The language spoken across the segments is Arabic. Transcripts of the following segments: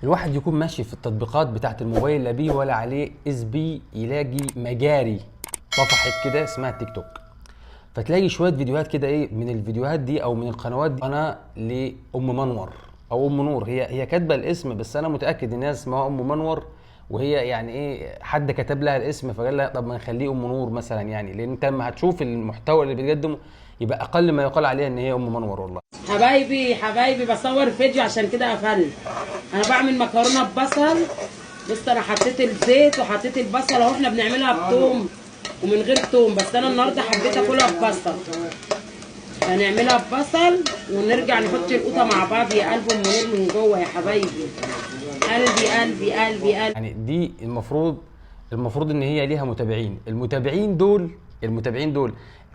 الواحد يكون ماشي في التطبيقات بتاعت الموبايل لا بيه ولا عليه اس بي يلاقي مجاري طفحت كده اسمها تيك توك. فتلاقي شويه فيديوهات كده ايه من الفيديوهات دي او من القنوات دي. قناه لام منور او ام نور، هي كاتبه الاسم بس انا متاكد ان هي اسمها ام منور، وهي يعني ايه حد كتب لها الاسم فقال لها طب ما نخليه ام نور مثلا، يعني لان انت لما هتشوف المحتوى اللي بيقدمه يبقى اقل ما يقال عليها ان هي ام منور. والله حبايبي حبايبي بصور فيديو عشان كده قفلت. انا بعمل مكرونه ببصل. بص انا حطيت الزيت وحطيت البصل اهو، احنا بنعملها بتوم ومن غير توم، بس انا النهارده حبيت اكلها ببصل. هنعملها ببصل ونرجع نحط القوطه مع بعض يا قلب ام نور من جوه يا حبايبي. قلبي قلبي قلبي قلبي. يعني دي المفروض ان هي ليها متابعين. المتابعين دول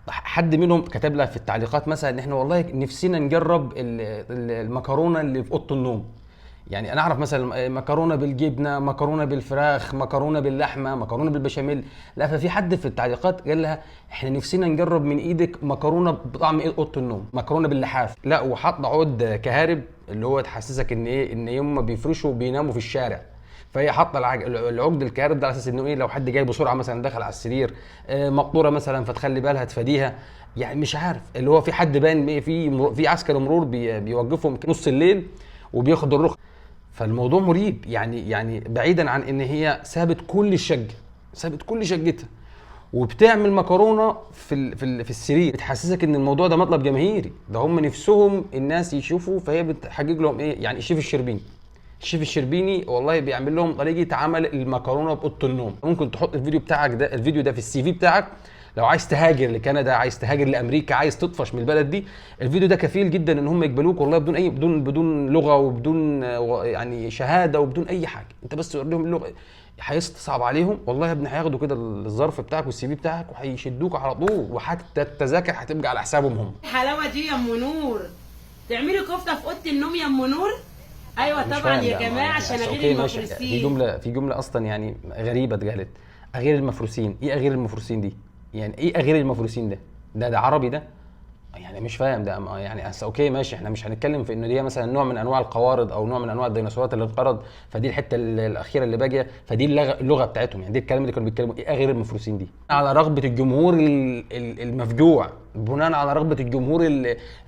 حد منهم كتب لها في التعليقات مثلا ان احنا والله نفسنا نجرب المكرونه اللي في اوضه النوم. يعني انا اعرف مثلا مكرونه بالجبنه، مكرونه بالفراخ، مكرونه باللحمه، مكرونه بالبشاميل. لا، ففي حد في التعليقات قال لها احنا نفسنا نجرب من ايدك مكرونه بطعم اوضه النوم، مكرونه باللحاف. لا، وحط عود كهارب اللي هو تحسسك ان ايه، ان هم بيفرشوا بيناموا في الشارع. فهي حاطه العقد الكهرب ده على اساس انه ايه، لو حد جاي بسرعه مثلا دخل على السرير مقطوره مثلا فتخلي بالها تفاديها. يعني مش عارف اللي هو في حد باين في عسكر مرور بيوقفهم نص الليل وبياخد الرخصه. فالموضوع مريب، يعني بعيدا عن ان هي سابت كل شقتها وبتعمل مكرونه في السرير، بتحسسك ان الموضوع ده مطلب جماهيري، ده هم نفسهم الناس يشوفوا. فهي بتحقق لهم ايه، يعني الشيف الشربيني والله بيعمل لهم طريقه عمل المكرونه باوضه النوم. ممكن تحط الفيديو ده في السي في بتاعك. لو عايز تهاجر لكندا، عايز تهاجر لامريكا، عايز تطفش من البلد دي، الفيديو ده كفيل جدا ان هم يقبلوك والله بدون لغه وبدون يعني شهاده وبدون اي حاجه. انت بس توري لهم اللغه، هيستصعب عليهم والله يا ابني. هياخدوا كده الظرف بتاعك والسي في بتاعك وهيشدوك على طول، وحتى التذاكر هتبقى على حسابهم هم. الحلاوه دي يا ام نور، تعملي كفته في اوضه النوم يا ام نور؟ ايوه مش طبعا فاهم يا ده جماعه يعني عشان اغير اوكي ماشي. في المفروسين. جمله اصلا يعني غريبه اتقالت، اغير المفروسين. ايه اغير المفروسين دي؟ يعني ايه اغير المفروسين ده عربي ده؟ يعني مش فاهم ده. يعني اوكي ماشي، احنا مش هنتكلم في انه دي مثلا نوع من انواع القوارض او نوع من انواع الديناصورات اللي انقرض، فدي الحته الاخيره اللي باقيه، فدي اللغه بتاعتهم. يعني دي الكلام اللي كانوا بيتكلموا ايه اغير المفروسين دي، على رغبه الجمهور المفجوع، بناء على رغبه الجمهور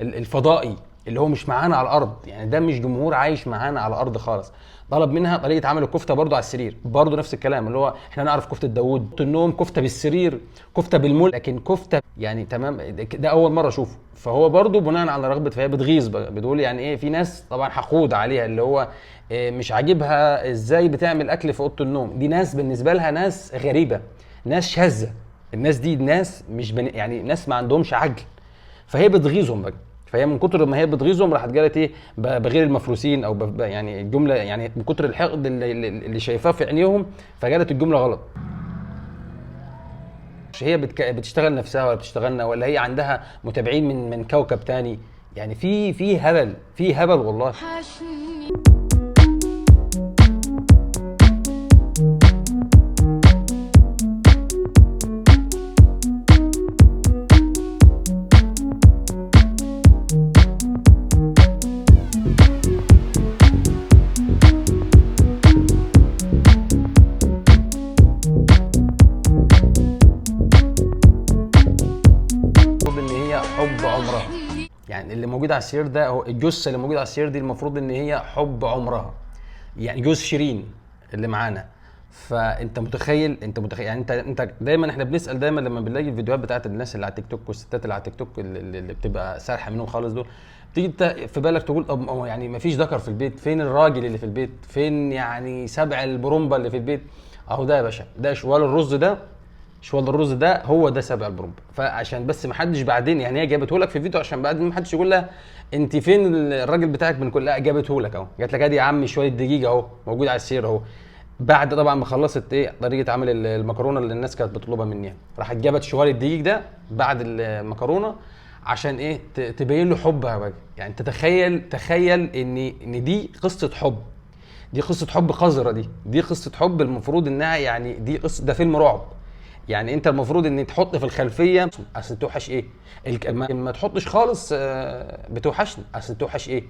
الفضائي اللي هو مش معانا على الارض. يعني ده مش جمهور عايش معانا على الارض خالص. طلب منها طريقه عمل الكفته برضو على السرير، برضو نفس الكلام اللي هو احنا نعرف كفته داوود النوم، كفته بالسرير، كفته بالمول، لكن كفته يعني تمام ده اول مره اشوفه. فهو برضو بناء على رغبه، فهي بتغيظ بقى، بتقول يعني ايه. في ناس طبعا حقود عليها اللي هو مش عاجبها ازاي بتعمل اكل في اوضه النوم. دي ناس بالنسبه لها ناس غريبه، ناس شاذه. الناس دي ناس مش يعني ناس ما عندهمش عقل، فهي بتغيظهم بقى. فهي من كتر ما هي بتغيظهم راحت قالت ايه بغير المفروسين او يعني الجمله، يعني من كتر الحقد اللي شايفاه في عينيهم فقالت الجمله غلط. مش هي بتشتغل نفسها ولا بتشتغلنا، ولا هي عندها متابعين من كوكب تاني؟ يعني في هبل والله. المفروض ان هي حب عمرها، يعني اللي موجود على السرير ده، هو الجثه اللي موجوده على السرير دي المفروض ان هي حب عمرها، يعني جوز شيرين اللي معانا. فانت متخيل يعني انت دايما احنا بنسال دايما لما بنلاقي الفيديوهات بتاعت الناس اللي على التيك توك والستات اللي على التيك توك اللي بتبقى سارحه منهم خالص دول، تيجي انت في بالك تقول طب هو يعني ما فيش ذكر في البيت؟ فين الراجل اللي في البيت؟ فين يعني سبع البرومبا اللي في البيت؟ اهو ده يا باشا، ده شوال الرز ده هو ده سبع البرومبا. فعشان بس ما حدش بعدين، يعني هي جابته لك في فيديو عشان بعدين ما حدش يقول لها انت فين الراجل بتاعك من كل. لا، جابته لك اهو، جات لك ادي يا عم شويه دقيق اهو موجود على السير اهو. بعد طبعا ما خلصت ايه طريقه عمل المكرونه اللي الناس كانت بتطلبها مني، راحت جابت شوال الدقيق ده بعد المكرونه عشان ايه تبين له حبها بقى. يعني تخيل ان دي قصه حب، دي قصه حب قذره، دي قصه حب المفروض انها يعني دي قصه، ده فيلم رعب. يعني انت المفروض ان تحط في الخلفيه اصل توحش ايه ما تحطش خالص بتوحشني اصل توحش ايه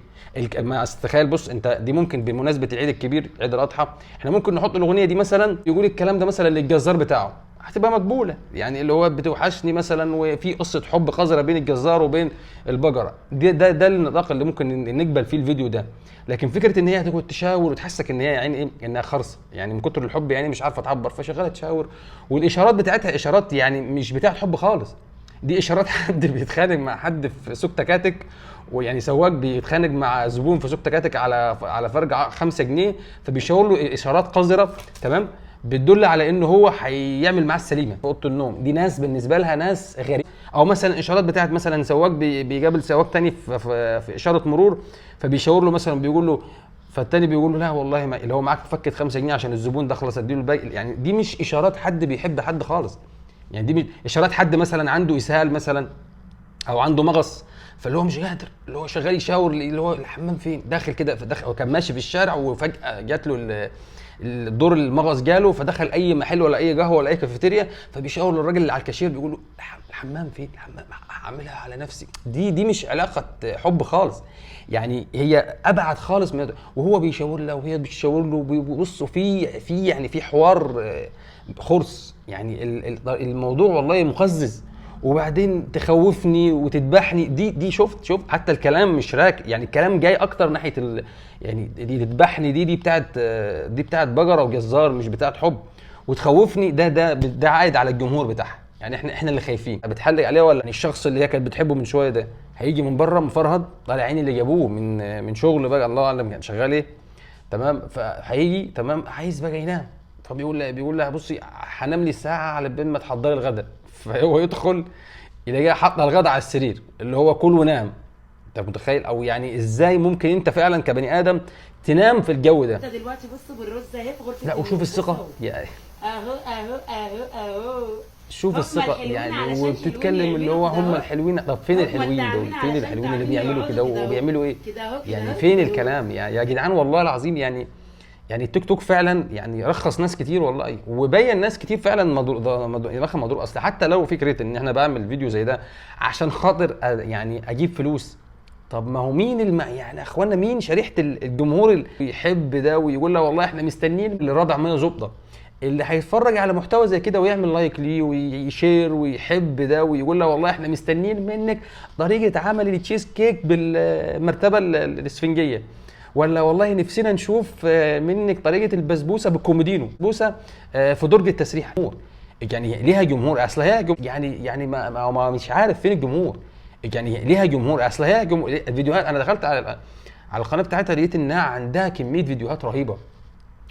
ما اصل تخيل بص انت دي ممكن بمناسبه العيد الكبير عيد الاضحى احنا ممكن نحط الاغنيه دي مثلا يقول الكلام ده مثلا للجزار بتاعه هتبقى مقبوله يعني اللي هو بتوحشني مثلا وفي قصه حب قذره بين الجزار وبين البقره ده النطاق اللي ممكن نقبل فيه الفيديو ده. لكن فكره ان هي هتقعد تشاور وتحسك ان هي يعني ايه انها خرصه يعني من كتر الحب يعني مش عارفه تعبر فشغاله تشاور والاشارات بتاعتها اشارات يعني مش بتاعت حب خالص دي اشارات حد بيتخانق مع حد في سوق تكاتك ويعني سواق بيتخانق مع زبون في سوق تكاتك على فرق 5 جنيه فبيشاور له اشارات قذره تمام بتدل على ان هو هيعمل معاه السليمه في اوضه النوم. دي ناس بالنسبه لها ناس غريبه. او مثلا اشارات بتاعت مثلا سواق بيقابل سواق تاني في اشاره مرور فبيشاور له مثلا بيقول له فالتاني بيقول له لا والله ما اللي هو معاك فكت 5 جنيه عشان الزبون ده خلص اديله الباقي يعني دي مش اشارات حد بيحب حد خالص. يعني دي مش اشارات حد مثلا عنده اسهال مثلا او عنده مغص فاللي هو مش قادر اللي هو شغال يشاور اللي هو الحمام فين داخل كده داخل كان ماشي في الشارع وفجاه جات له الدور المغص جاله فدخل اي محل ولا اي قهوه ولا اي كافيتيريا فبيشاور للراجل اللي على الكاشير بيقول له الحمام فين الحمام هعملها على نفسي. دي مش علاقه حب خالص يعني هي ابعد خالص من وهو بيشاور له وهي بتشاور له بيبصوا في يعني في حوار خرص يعني الموضوع والله مقزز وبعدين تخوفني وتذبحني دي شفت حتى الكلام مش راك يعني الكلام جاي اكتر ناحيه يعني دي تذبحني دي بتاعت بقره وجزار مش بتاعت حب وتخوفني ده عائد على الجمهور بتاعها يعني احنا اللي خايفين بتحلق عليه ولا يعني الشخص اللي هي كانت بتحبه من شويه ده هيجي من بره مفرهد طالع عيني اللي جابوه من شغل بقى الله اعلم كان شغال ايه تمام فهيجي تمام عايز بقى ينام فبيقول لها بصي هنام لي ساعه على بال ما تحضري الغداء فهو يدخل يلاقيها حاطه الغداء على السرير اللي هو كل ونام. انت متخيل او يعني ازاي ممكن انت فعلا كبني ادم تنام في الجو ده؟ انت دلوقتي بص بالرز اهي في غرفه لا وشوف الثقه يعني اهو شوف الثقه يعني وبتتكلم اللي هو هم الحلوين. طب فين الحلوين دول فين الحلوين اللي بيعملوا كده وبيعملوا ايه يعني فين الكلام يا جدعان والله العظيم يعني التيك توك فعلا يعني رخص ناس كتير والله وبين ناس كتير فعلا مضروب اصل حتى لو فكره ان احنا بعمل فيديو زي ده عشان خاطر يعني اجيب فلوس. طب ما هو مين يعني اخوانا مين شريحه الجمهور اللي يحب ده ويقول له والله احنا مستنيين اللي رادع منه زبده اللي هيتفرج على محتوى زي كده ويعمل لايك ليه ويشير ويحب ده ويقول له والله احنا مستنيين منك طريقه عمل التشيز كيك بالمرتبه الاسفنجيه ولا والله نفسنا نشوف منك طريقه البسبوسه بالكومودينو بسبوسه في درج التسريح يعني ليها جمهور اصل هي يعني ما مش عارف فين الجمهور يعني ليها جمهور اصل هي الفيديوهات انا دخلت على القناه بتاعتها لقيت انها عندها كميه فيديوهات رهيبه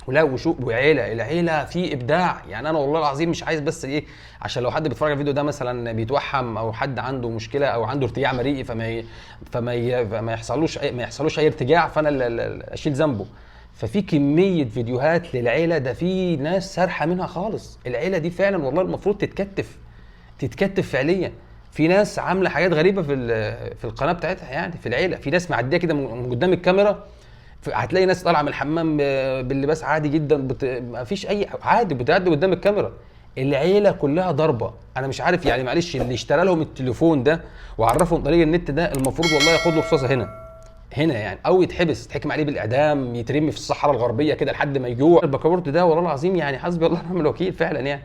ولا وشو العيله في ابداع يعني انا والله العظيم مش عايز بس ايه عشان لو حد بيتفرج على الفيديو ده مثلا بيتوحم او حد عنده مشكله او عنده ارتجاع مريئي فما يحصلوش اي ارتجاع فانا اللي اشيل ذنبه. ففي كميه فيديوهات للعيله ده في ناس سارحه منها خالص. العيله دي فعلا والله المفروض تتكتف فعليا. في ناس عامله حاجات غريبه في القناه بتاعتها يعني في العيله في ناس معديه كده من قدام الكاميرا هتلاقي ناس طالعه من الحمام باللباس عادي جدا ما فيش اي عادي بتعدي قدام الكاميرا. العيله كلها ضربه. انا مش عارف يعني معلش اللي اشترى لهم التليفون ده وعرفهم طريق النت ده المفروض والله ياخد له رصاصه هنا يعني او يتحكم عليه بالاعدام يترمي في الصحراء الغربيه كده لحد ما يجوع. الباكورت ده والله العظيم يعني حسبي الله ونعم الوكيل فعلا يعني